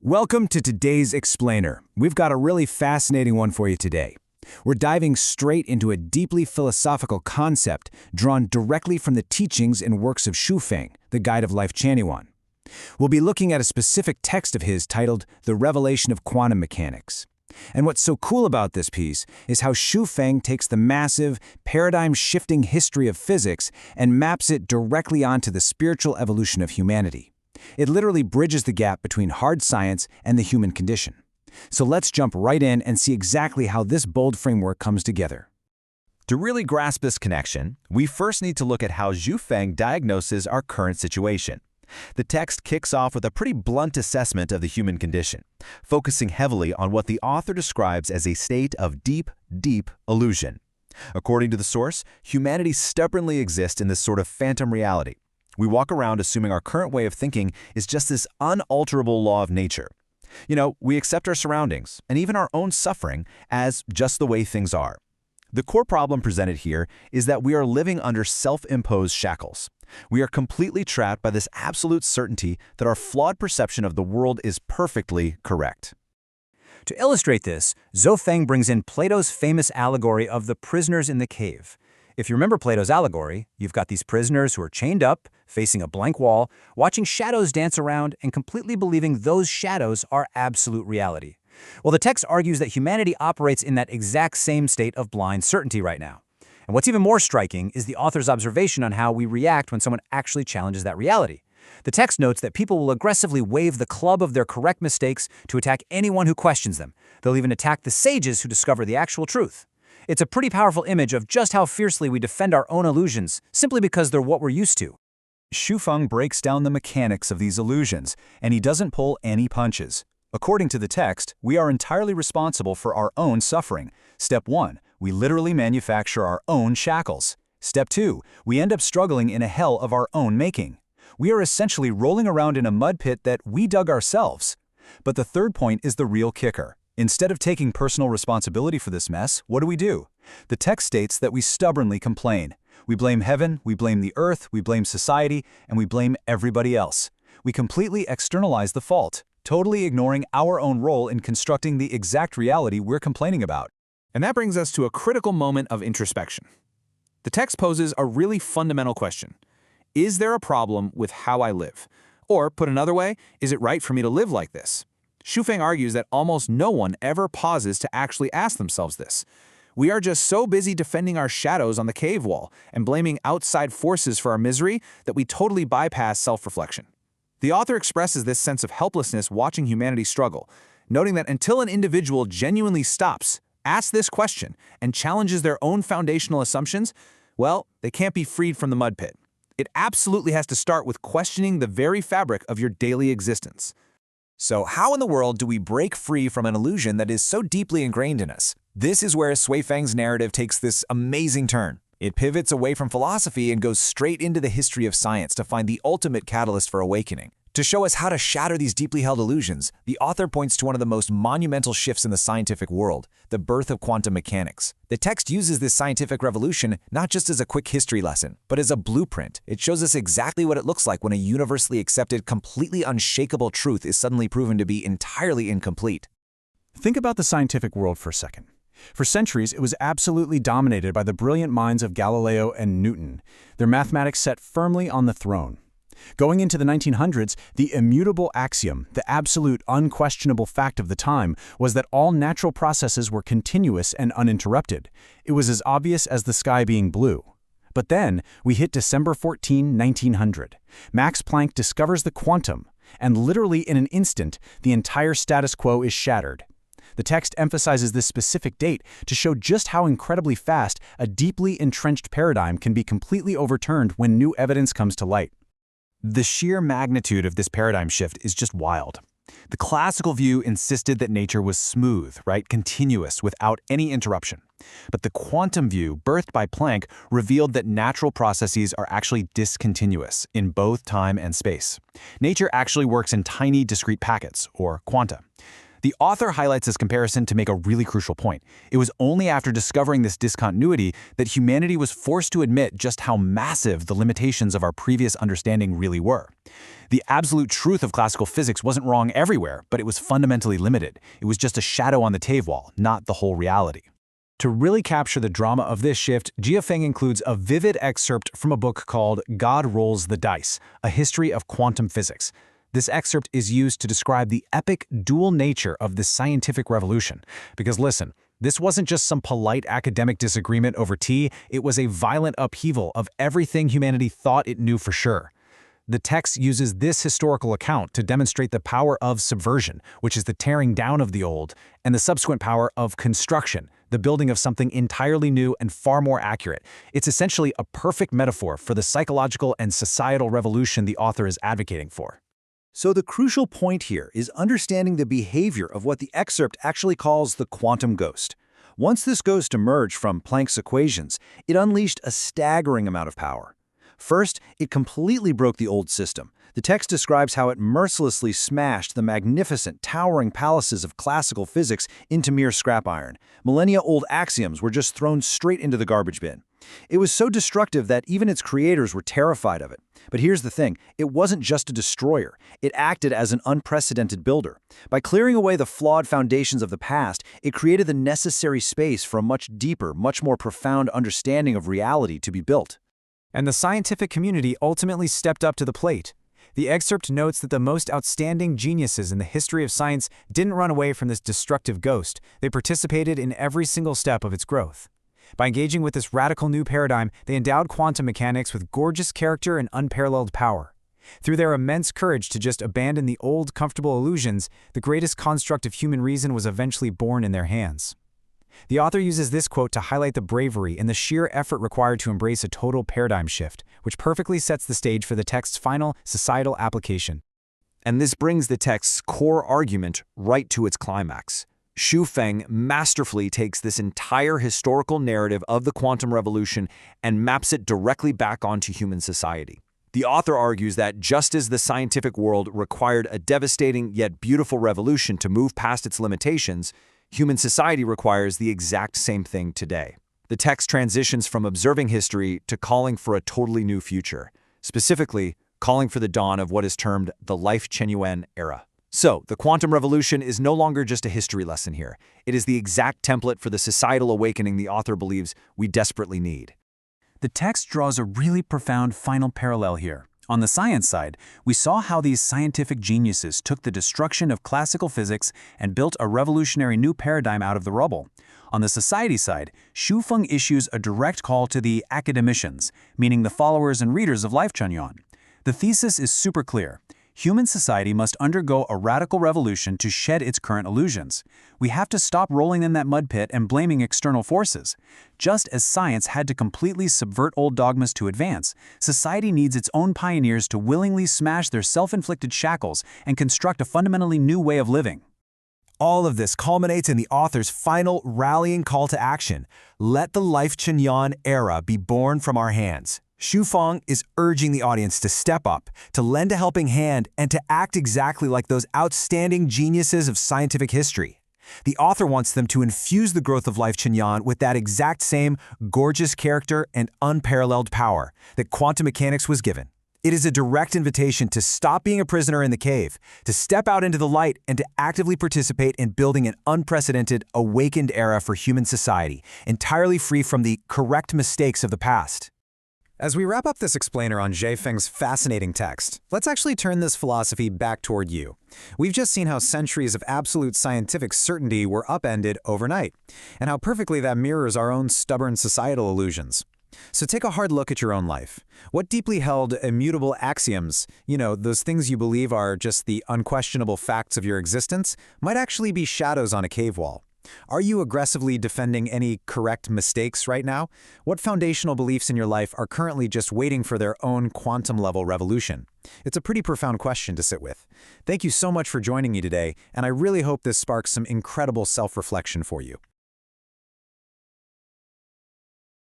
Welcome to today's Explainer. We've got a really fascinating one for you today. We're diving straight into a deeply philosophical concept drawn directly from the teachings and works of Shufeng, the Guide of Life Chanyuan. We'll be looking at a specific text of his titled The Revelation of Quantum Mechanics. And what's so cool about this piece is how Shufeng takes the massive, paradigm-shifting history of physics and maps it directly onto the spiritual evolution of humanity. It literally bridges the gap between hard science and the human condition. So let's jump right in and see exactly how this bold framework comes together. To really grasp this connection, we first need to look at how Shufeng diagnoses our current situation. The text kicks off with a pretty blunt assessment of the human condition, focusing heavily on what the author describes as a state of deep illusion. According to the source, humanity stubbornly exists in this sort of phantom reality. We walk around assuming our current way of thinking is just this unalterable law of nature. We accept our surroundings, and even our own suffering, as just the way things are. The core problem presented here is that we are living under self-imposed shackles. We are completely trapped by this absolute certainty that our flawed perception of the world is perfectly correct. To illustrate this, Shufeng brings in Plato's famous allegory of the prisoners in the cave. If you remember Plato's allegory, you've got these prisoners who are chained up, facing a blank wall, watching shadows dance around and completely believing those shadows are absolute reality. Well, the text argues that humanity operates in that exact same state of blind certainty right now. And what's even more striking is the author's observation on how we react when someone actually challenges that reality. The text notes that people will aggressively wave the club of their correct mistakes to attack anyone who questions them. They'll even attack the sages who discover the actual truth. It's a pretty powerful image of just how fiercely we defend our own illusions, simply because they're what we're used to. Shufeng breaks down the mechanics of these illusions, and he doesn't pull any punches. According to the text, we are entirely responsible for our own suffering. Step 1, we literally manufacture our own shackles. Step 2, we end up struggling in a hell of our own making. We are essentially rolling around in a mud pit that we dug ourselves. But the third point is the real kicker. Instead of taking personal responsibility for this mess, what do? The text states that we stubbornly complain. We blame heaven, we blame the earth, we blame society, and we blame everybody else. We completely externalize the fault, totally ignoring our own role in constructing the exact reality we're complaining about. And that brings us to a critical moment of introspection. The text poses a really fundamental question. Is there a problem with how I live? Or, put another way, is it right for me to live like this? Shufeng argues that almost no one ever pauses to actually ask themselves this. We are just so busy defending our shadows on the cave wall and blaming outside forces for our misery that we totally bypass self-reflection. The author expresses this sense of helplessness watching humanity struggle, noting that until an individual genuinely stops, asks this question, and challenges their own foundational assumptions, well, they can't be freed from the mud pit. It absolutely has to start with questioning the very fabric of your daily existence. So how in the world do we break free from an illusion that is so deeply ingrained in us? This is where Shufeng's narrative takes this amazing turn. It pivots away from philosophy and goes straight into the history of science to find the ultimate catalyst for awakening. To show us how to shatter these deeply held illusions, the author points to one of the most monumental shifts in the scientific world, the birth of quantum mechanics. The text uses this scientific revolution not just as a quick history lesson, but as a blueprint. It shows us exactly what it looks like when a universally accepted, completely unshakable truth is suddenly proven to be entirely incomplete. Think about the scientific world for a second. For centuries, it was absolutely dominated by the brilliant minds of Galileo and Newton, their mathematics set firmly on the throne. Going into the 1900s, the immutable axiom, the absolute unquestionable fact of the time, was that all natural processes were continuous and uninterrupted. It was as obvious as the sky being blue. But then, we hit December 14, 1900. Max Planck discovers the quantum, and literally in an instant, the entire status quo is shattered. The text emphasizes this specific date to show just how incredibly fast a deeply entrenched paradigm can be completely overturned when new evidence comes to light. The sheer magnitude of this paradigm shift is just wild. The classical view insisted that nature was smooth, continuous, without any interruption. But the quantum view, birthed by Planck, revealed that natural processes are actually discontinuous in both time and space. Nature actually works in tiny, discrete packets, or quanta. The author highlights this comparison to make a really crucial point. It was only after discovering this discontinuity that humanity was forced to admit just how massive the limitations of our previous understanding really were. The absolute truth of classical physics wasn't wrong everywhere, but it was fundamentally limited. It was just a shadow on the cave wall, not the whole reality. To really capture the drama of this shift, Jia Feng includes a vivid excerpt from a book called God Rolls the Dice, A History of Quantum Physics. This excerpt is used to describe the epic dual nature of the scientific revolution. Because listen, this wasn't just some polite academic disagreement over tea, it was a violent upheaval of everything humanity thought it knew for sure. The text uses this historical account to demonstrate the power of subversion, which is the tearing down of the old, and the subsequent power of construction, the building of something entirely new and far more accurate. It's essentially a perfect metaphor for the psychological and societal revolution the author is advocating for. So the crucial point here is understanding the behavior of what the excerpt actually calls the quantum ghost. Once this ghost emerged from Planck's equations, it unleashed a staggering amount of power. First, it completely broke the old system. The text describes how it mercilessly smashed the magnificent, towering palaces of classical physics into mere scrap iron. Millennia-old axioms were just thrown straight into the garbage bin. It was so destructive that even its creators were terrified of it. But here's the thing, it wasn't just a destroyer. It acted as an unprecedented builder. By clearing away the flawed foundations of the past, it created the necessary space for a much deeper, much more profound understanding of reality to be built. And the scientific community ultimately stepped up to the plate. The excerpt notes that the most outstanding geniuses in the history of science didn't run away from this destructive ghost. They participated in every single step of its growth. By engaging with this radical new paradigm, they endowed quantum mechanics with gorgeous character and unparalleled power. Through their immense courage to just abandon the old, comfortable illusions, the greatest construct of human reason was eventually born in their hands. The author uses this quote to highlight the bravery and the sheer effort required to embrace a total paradigm shift, which perfectly sets the stage for the text's final societal application. And this brings the text's core argument right to its climax. Xu Feng masterfully takes this entire historical narrative of the quantum revolution and maps it directly back onto human society. The author argues that just as the scientific world required a devastating yet beautiful revolution to move past its limitations, human society requires the exact same thing today. The text transitions from observing history to calling for a totally new future, specifically calling for the dawn of what is termed the Life Chen era. So, the quantum revolution is no longer just a history lesson here. It is the exact template for the societal awakening the author believes we desperately need. The text draws a really profound final parallel here. On the science side, we saw how these scientific geniuses took the destruction of classical physics and built a revolutionary new paradigm out of the rubble. On the society side, Xu Feng issues a direct call to the academicians, meaning the followers and readers of Life Chen. The thesis is super clear. Human society must undergo a radical revolution to shed its current illusions. We have to stop rolling in that mud pit and blaming external forces. Just as science had to completely subvert old dogmas to advance, society needs its own pioneers to willingly smash their self-inflicted shackles and construct a fundamentally new way of living. All of this culminates in the author's final rallying call to action. Let the Life Chen era be born from our hands. Xu Feng is urging the audience to step up, to lend a helping hand, and to act exactly like those outstanding geniuses of scientific history. The author wants them to infuse the growth of Life Chen with that exact same gorgeous character and unparalleled power that quantum mechanics was given. It is a direct invitation to stop being a prisoner in the cave, to step out into the light, and to actively participate in building an unprecedented, awakened era for human society, entirely free from the correct mistakes of the past. As we wrap up this explainer on Jia Feng's fascinating text, let's actually turn this philosophy back toward you. We've just seen how centuries of absolute scientific certainty were upended overnight, and how perfectly that mirrors our own stubborn societal illusions. So take a hard look at your own life. What deeply held immutable axioms, those things you believe are just the unquestionable facts of your existence, might actually be shadows on a cave wall? Are you aggressively defending any correct mistakes right now? What foundational beliefs in your life are currently just waiting for their own quantum-level revolution? It's a pretty profound question to sit with. Thank you so much for joining me today, and I really hope this sparks some incredible self-reflection for you.